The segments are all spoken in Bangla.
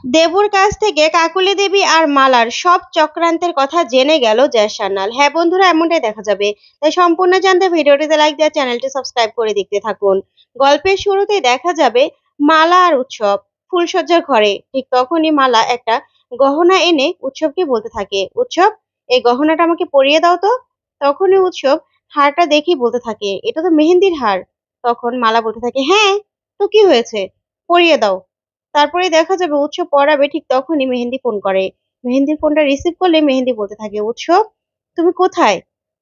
দেবুর কাছ থেকে কাকুলি দেবী আর মালার সব চক্রান্তের কথা জেনে গেল জয় সান্যাল। হ্যাঁ বন্ধুরা, এমনটাই দেখা যাবে। তাই সম্পূর্ণ জানতে ভিডিওটিতে লাইক দিয়ে চ্যানেলটি সাবস্ক্রাইব করে দেখতে থাকুন। গল্পের শুরুতেই দেখা যাবে মালা আর উৎসব ফুলসজ্জার ঘরে। ঠিক তখনই মালা একটা গহনা এনে উৎসবকে বলতে থাকে, উৎসব এই গহনাটা আমাকে পরিয়ে দাও তো। তখনই উৎসব হারটা দেখেই বলতে থাকে, এটা তো মেহেন্দির হার। তখন মালা বলতে থাকে, হ্যাঁ তো কি হয়েছে, পরিয়ে দাও। তারপরে দেখা যাবে উৎসব পড়াবে, ঠিক তখনই মেহেন্দি ফোন করে। মেহেন্দির ফোনটা রিসিভ করলে মেহেন্দি বলতে থাকে, উৎসব তুমি কোথায়?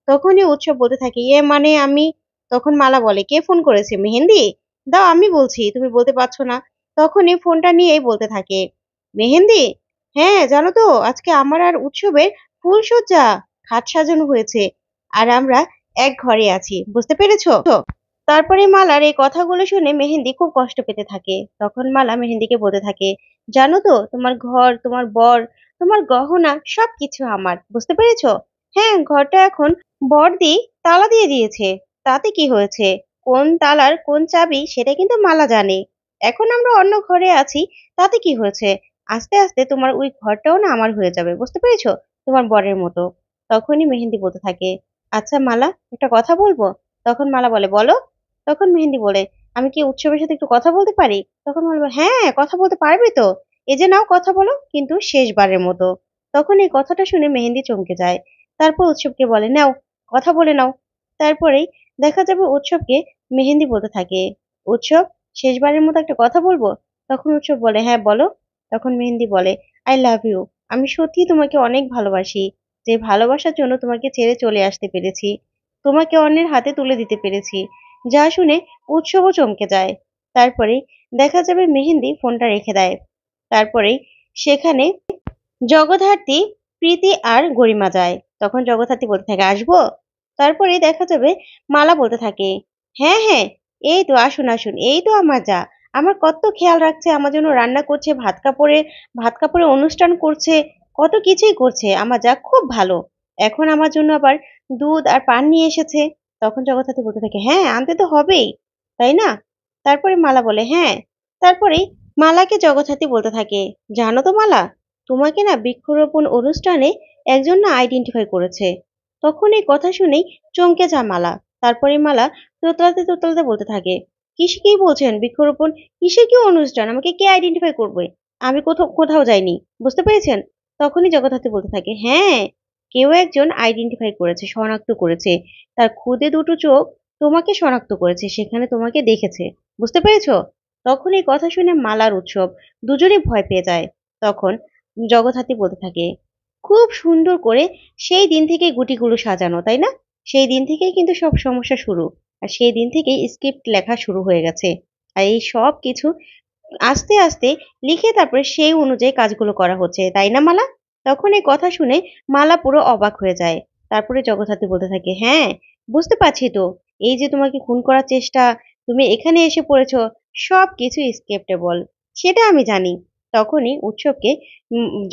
তখনই উৎসব বলতে থাকে, ইয়ে মানে আমি। তখন মালা বলে, কে ফোন করেছে? মেহেন্দি দাও, আমি বলছি, তুমি বলতে পারছো না। তখনই ফোনটা নিয়েই বলতে থাকে, মেহেন্দি হ্যাঁ জানো তো আজকে আমার আর উৎসবের ফুলসজ্জা, খাট সাজানো হয়েছে, আর আমরা এক ঘরে আছি, বুঝতে পেরেছো? তারপরে মালার এই কথাগুলো শুনে মেহেন্দি খুব কষ্ট পেতে থাকে। তখন মালা মেহেন্দিকে বলতে থাকে, জানো তো তোমার ঘর, তোমার বর, তোমার গহনা সবকিছু আমার, বুঝতে পেরেছো? হ্যাঁ, ঘরটা এখন বড়দি তালা দিয়ে দিয়েছে, তাতে কি হয়েছে? কোন তালার কোন চাবি সেটা কিন্তু মালা জানে। এখন আমরা অন্য ঘরে আছি, তাতে কি হয়েছে? আস্তে আস্তে তোমার ওই ঘরটাও না আমার হয়ে যাবে, বুঝতে পেরেছো? তোমার বরের মতো। তখনই মেহেন্দি বলতে থাকে, আচ্ছা মালা, একটা কথা বলবো। তখন মালা বলে, বলো। তখন মেহেন্দি বলে, আমি কি উৎসবের সাথে একটু কথা বলতে পারি? তখন বলবো, হ্যাঁ কথা বলতে পারবে তো, এই যে নাও কথা বলো, কিন্তু শেষবারের মতো। তখন এই কথাটা শুনে মেহেন্দি চমকে যায়। তারপর উৎসবকে বলে, নাও কথা বলে নাও। তারপরেই দেখা যাবে উৎসবকে মেহেন্দি বলতে থাকে, উৎসব শেষবারের মতো একটা কথা বলবো। তখন উৎসব বলে, হ্যাঁ বলো। তখন মেহেন্দি বলে, আই লাভ ইউ। আমি সত্যি তোমাকে অনেক ভালোবাসি, যে ভালোবাসার জন্য তোমাকে ছেড়ে চলে আসতে পেরেছি, তোমাকে অন্যের হাতে তুলে দিতে পেরেছি। যা শুনে উৎসবও চমকে যায়। তারপরেই দেখা যাবে মেহেন্দি ফোনটা রেখে দেয়। তারপরেই সেখানে জগদ্ধাত্রী, প্রীতি আর গরিমা যায়। তখন জগদ্ধাত্রী বলতে থাকে, আসবো? তারপরেই দেখা যাবে মালা বলতে থাকে, হ্যাঁ হ্যাঁ, এই তো আসুন আসুন, এই তো আমার যা, আমার কত খেয়াল রাখছে, আমার জন্য রান্না করছে, ভাত কাপড়ে অনুষ্ঠান করছে, কত কিছুই করছে, আমার যা খুব ভালো। এখন আমার জন্য আবার দুধ আর পান নিয়ে এসেছে। তখন জগদ্ধাত্রী বলতে থাকে, হ্যাঁ আনতে তো হবেই, তাই না? তারপরে মালা বলে, হ্যাঁ। তারপরেই মালাকে জগদ্ধাত্রী বলতে থাকে, জানো তো মালা, তোমাকে না বৃক্ষরোপণ অনুষ্ঠানে একজন না আইডেন্টিফাই করেছে। তখন এই কথা শুনেই চমকে যায় মালা। তারপরে মালা তোতলাতে তোতলাতে বলতে থাকে, কি বলছেন বৃক্ষরোপণ, কিসের কি অনুষ্ঠান, আমাকে কে আইডেন্টিফাই করবে? আমি কোথাও কোথাও যাইনি, বুঝতে পেরেছেন? তখনই জগদ্ধাত্রী বলতে থাকে, হ্যাঁ কেউ একজন আইডেন্টিফাই করেছে, শনাক্ত করেছে, তার খুদে দুটো চোখ তোমাকে শনাক্ত করেছে, সেখানে তোমাকে দেখেছে, বুঝতে পেরেছো? তখন এই কথা শুনে মালার উৎসব দুজনেই ভয় পেয়ে যায়। তখন জগদ্ধাত্রী বলতে থাকে, খুব সুন্দর করে সেই দিন থেকেই গুটিগুলো সাজানো, তাই না? সেই দিন থেকেই কিন্তু সব সমস্যা শুরু। আর সেই দিন থেকেই স্ক্রিপ্ট লেখা শুরু হয়ে গেছে। আর এই সব কিছু আস্তে আস্তে লিখে তারপরে সেই অনুযায়ী কাজগুলো করা হচ্ছে, তাই না মালা? তখন এই কথা শুনে মালা পুরো অবাক হয়ে যায়। তারপরে জগদ্ধাত্রী বলতে থাকে, হ্যাঁ বুঝতে পারছি তো, এই যে তোমাকে খুন করার চেষ্টা, তুমি এখানে এসে পড়েছো, সব কিছু স্ক্রিপ্টেবল, সেটা আমি জানি। তখনই উৎসবকে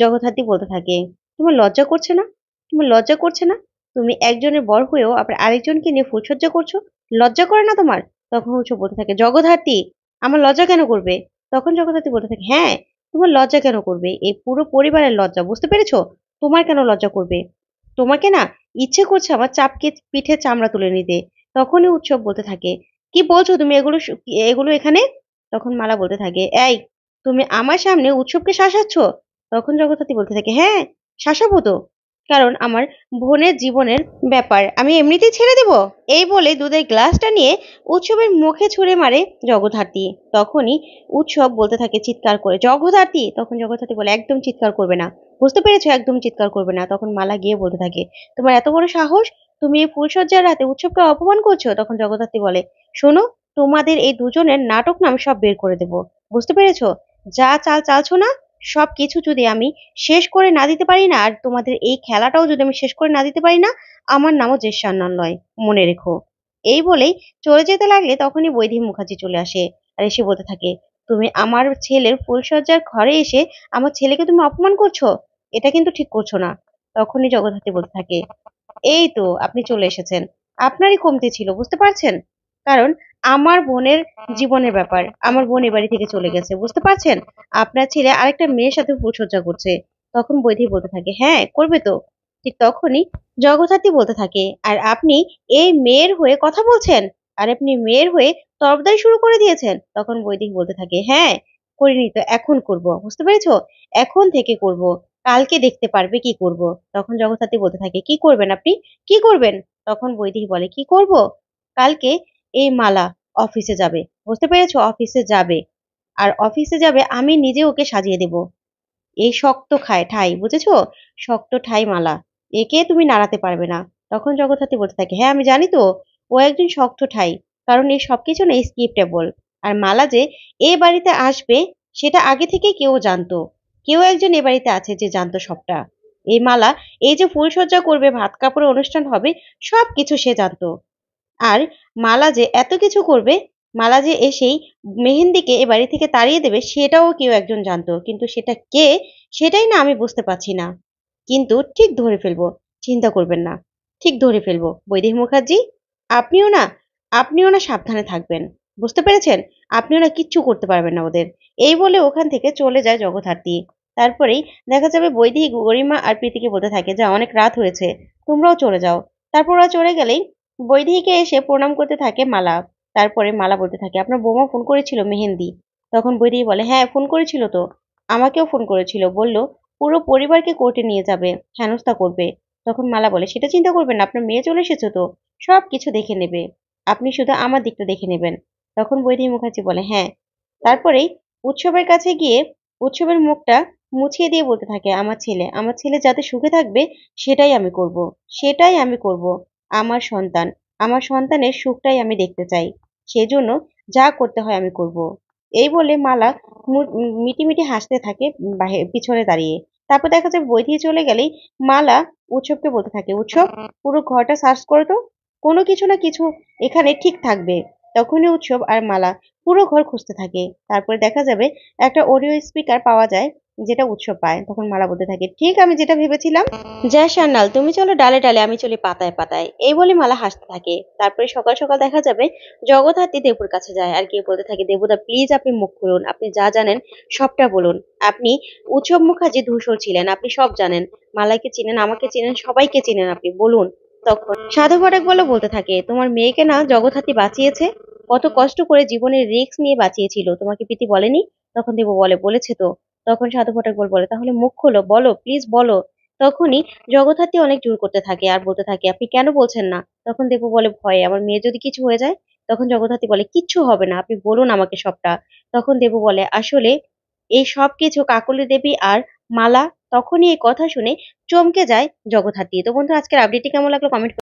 জগদ্ধাত্রী বলতে থাকে, তোমার লজ্জা করছে না? তোমার লজ্জা করছে না? তুমি একজনের বর হয়েও আবার আরেকজনকে নিয়ে ফুলসজ্জা করছো, লজ্জা করে না তোমার? তখন উৎসব বলতে থাকে, জগদ্ধাত্রী আমার লজ্জা কেন করবে? তখন জগদ্ধাত্রী বলতে থাকে, হ্যাঁ তোমার লজ্জা কেন করবে, এই পুরো পরিবারের লজ্জা, বুঝতে পেরেছো? তোমার কেন লজ্জা করবে? তোমাকে না ইচ্ছে করছে আমার চাপকে পিঠে চামড়া তুলে নিতে। তখনই উৎসব বলতে থাকে, কি বলছো তুমি এগুলো, এগুলো এখানে? তখন মালা বলতে থাকে, এই তুমি আমার সামনে উৎসবকে শাসাচ্ছ? তখন জগদ্ধাত্রী বলতে থাকে, হ্যাঁ শাসাবো তো, কারণ আমার বোনের জীবনের ব্যাপার আমি এমনিতেই ছেড়ে দেব? এই বলে দুধের গ্লাসটা নিয়ে উৎসবের মুখে ছুঁড়ে মারে জগদ্ধাত্রী। তখনই উৎসব বলতে থাকে চিৎকার করে, জগদ্ধাত্রী। তখন জগদ্ধাত্রী বলে, একদম চিৎকার করবে না, বুঝতে পেরেছো, একদম চিৎকার করবে না। তখন মালা গিয়ে বলতে থাকে, তোমার এত বড় সাহস, তুমি এই ফুলসজ্জার রাতে উৎসবকে অপমান করছো? তখন জগদ্ধাত্রী বলে, শোনো, তোমাদের এই দুজনের নাটক নাম সব বের করে দেবো, বুঝতে পেরেছো? যা চাল চালছো না, সবকিছু যদি আমি শেষ করে না দিতে পারি না, আর তোমাদের এই খেলাটাও যদি আমি শেষ করে না দিতে পারি না, আমার নামও জেসান্নাল নয়, মনে রেখো। এই বলেই চলে যেতে লাগলে তখনই বৈদেহী মুখার্জি চলে আসে। আর এসে বলতে থাকে, তুমি আমার ছেলের ফুলসজ্জার ঘরে এসে আমার ছেলেকে তুমি অপমান করছো, এটা কিন্তু ঠিক করছো না। তখনই জগদ্ধাত্রী বলতে থাকে, এই তো আপনি চলে এসেছেন, আপনারই কমতি ছিল, বুঝতে পারছেন? কারণ আমার বোনের জীবনের ব্যাপার। আমার বোন এ বাড়ি থেকে চলে গেছে। বুঝতে পারছেন? আপনার ছেলে আরেকটা মেয়ের সাথে ফুলসজ্জা করছে। তখন বৈদেহী বলতে থাকে, "হ্যাঁ, করবে তো।" ঠিক তখনই জগদ্ধাত্রী বলতে থাকে, "আর আপনি এই মেয়ের হয়ে কথা বলছেন? আর আপনি মেয়ের হয়ে তরফদারি শুরু করে দিয়েছেন?" তখন বৈদেহী বলতে থাকে, "হ্যাঁ, করিনি তো, এখন করব। বুঝতে পেরেছো? এখন থেকে করব। কালকে দেখতে পারবে কি করব।" তখন জগদ্ধাত্রী বলতে থাকে, "কি করবেন আপনি? কি করবেন?" তখন বৈদেহী বলে, "কি করব? কালকে এই মালা অফিসে যাবে। বুঝতে পেরেছো? অফিসে যাবে। আর অফিসে যাবে আমি নিজে ওকে সাজিয়ে দেব। এই শক্ত ঠাই, বুঝেছো? শক্ত ঠাই মালা। একে তুমি নাড়াতে পারবে না।" তখন জগদ্ধাত্রী বলতে থাকে, "হ্যাঁ, আমি জানি তো। ও একজন শক্ত ঠাই। কারণ এই সবকিছু না স্ক্রিপ্টেবল। আর মালা যে এ বাড়িতে আসবে সেটা আগে থেকে কেউ জানতো। কেউ একজন এ বাড়িতে আছে যে জানতো সবটা। এই মালা এই যে ফুলসজ্জা করবে, ভাত কাপড়ের অনুষ্ঠান হবে, সবকিছু সে জানতো। আর মালা যে এত কিছু করবে, মালা যে এসেই মেহেন্দিকে এ বাড়ি থেকে তাড়িয়ে দেবে সেটাও কেউ একজন জানতো। কিন্তু সেটা কে? সেটাই না আমি বুঝতে পারছি না। কিন্তু ঠিক ধরে ফেলবো। চিন্তা করবেন না। ঠিক ধরে ফেলবো। বৈদেহী মুখার্জি, আপনিও না আপনিও না সাবধানে থাকবেন। বুঝতে পেরেছেন? আপনিও না কিচ্ছু করতে পারবেন না ওদের। এই বলে ওখান থেকে চলে যায় জগদ্ধাত্রী। তারপরেই দেখা যাবে বৈদেহী গরিমা আর প্রীতিকে বলতে থাকে, "যা অনেক রাত হয়েছে। তোমরাও চলে যাও।" তারপর ওরা চলে গেলেই বৈদেহীকে এসে প্রণাম করতে থাকে মালা। তারপরে মালা বলতে থাকে, "আপনার বৌমা ফোন করেছিল মেহেন্দি?" তখন বৈদেহী বলে, "হ্যাঁ, ফোন করেছিল তো। আমাকেও ফোন করেছিল। বলল পুরো পরিবারকে কোর্টে নিয়ে যাবে, হেনস্থা করবে।" তখন মালা বলে, "সেটা চিন্তা করবেন না। আপনার মেয়ে চলে এসেছে তো। সবকিছু দেখে নেবে। আপনি শুধু আমার দিকটা দেখে নেবেন।" তখন বৈদেহী মুখার্জি বলে, "হ্যাঁ।" তারপরেই উৎসবের কাছে গিয়ে উৎসবের মুখটা মুছিয়ে দিয়ে বলতে থাকে, আমার ছেলে যাতে সুখে থাকবে সেটাই আমি করব। সেটাই আমি করব। আমার সন্তান, আমার সন্তানের সুখটাই আমি দেখতে চাই। সেজন্য যা করতে হয় আমি করব।" এই বলে মালা মিটিমিটি হাসতে থাকে পিছনে দাঁড়িয়ে। তারপর দেখা যায় বৈদেহী চলে গেলেই মালা উৎসবকে বলতে থাকে, "উৎসব, পুরো ঘরটা সার্চ করো তো। কোনো কিছু না কিছু এখানে ঠিক থাকবে।" তখনই উৎসব আর মালা পুরো ঘর খুঁজতে থাকে। তারপরে দেখা যাবে একটা অডিও স্পিকার পাওয়া যায়, যেটা উৎসব পায়। তখন মালা বলতে থাকে, "ঠিক আমি যেটা ভেবেছিলাম। যা সান্যাল, তুমি চলো ডালে ডালে, আমি চলি পাতায় পাতায়।" এই বলে মালা হাসতে থাকে। তারপরে সকাল সকাল দেখা যাবে জগদ্ধাত্রী দেবুর কাছে যায় আর গিয়ে বলতে থাকে, "দেবুদা, প্লিজ আপনি মুখ খুলুন। আপনি যা জানেন সবটা বলুন। আপনি উৎসব মুখার্জি ধূসর ছিলেন, আপনি সব জানেন। মালাকে চিনেন, আমাকে চিনেন, সবাইকে চিনেন আপনি, বলুন।" তখন সাধু ফাটাক বলতে থাকে, "তোমার মেয়েকে না জগদ্ধাত্রী বাঁচিয়েছে। কত কষ্ট করে জীবনের রিস্ক নিয়ে বাঁচিয়েছিল, তোমাকে প্রীতি বলেনি?" তখন দেবু বলে, "বলেছে তো।" তখন সাধু ফাটাক বলে, "তাহলে মুখ খোলো, বলো, প্লিজ বলো।" তখনই জগদ্ধাত্রী অনেক জোর করতে থাকে আর বলতে থাকে, "আপনি কেন বলছেন না?" তখন দেবু বলে, "ভয়ে, আমার মেয়ে যদি কিছু হয়ে যায়?" তখন জগদ্ধাত্রী বলে, "কিচ্ছু হবে না, আপনি বলুন আমাকে সবটা।" তখন দেবু বলে, "আসলে এই সবকিছু কাকলি দেবী আর মালা।" তখনই এই কথা শুনে চমকে যায় জগদ্ধাত্রী। তো বন্ধুরা, আজকের আপডেটটি কেমন লাগলো কমেন্ট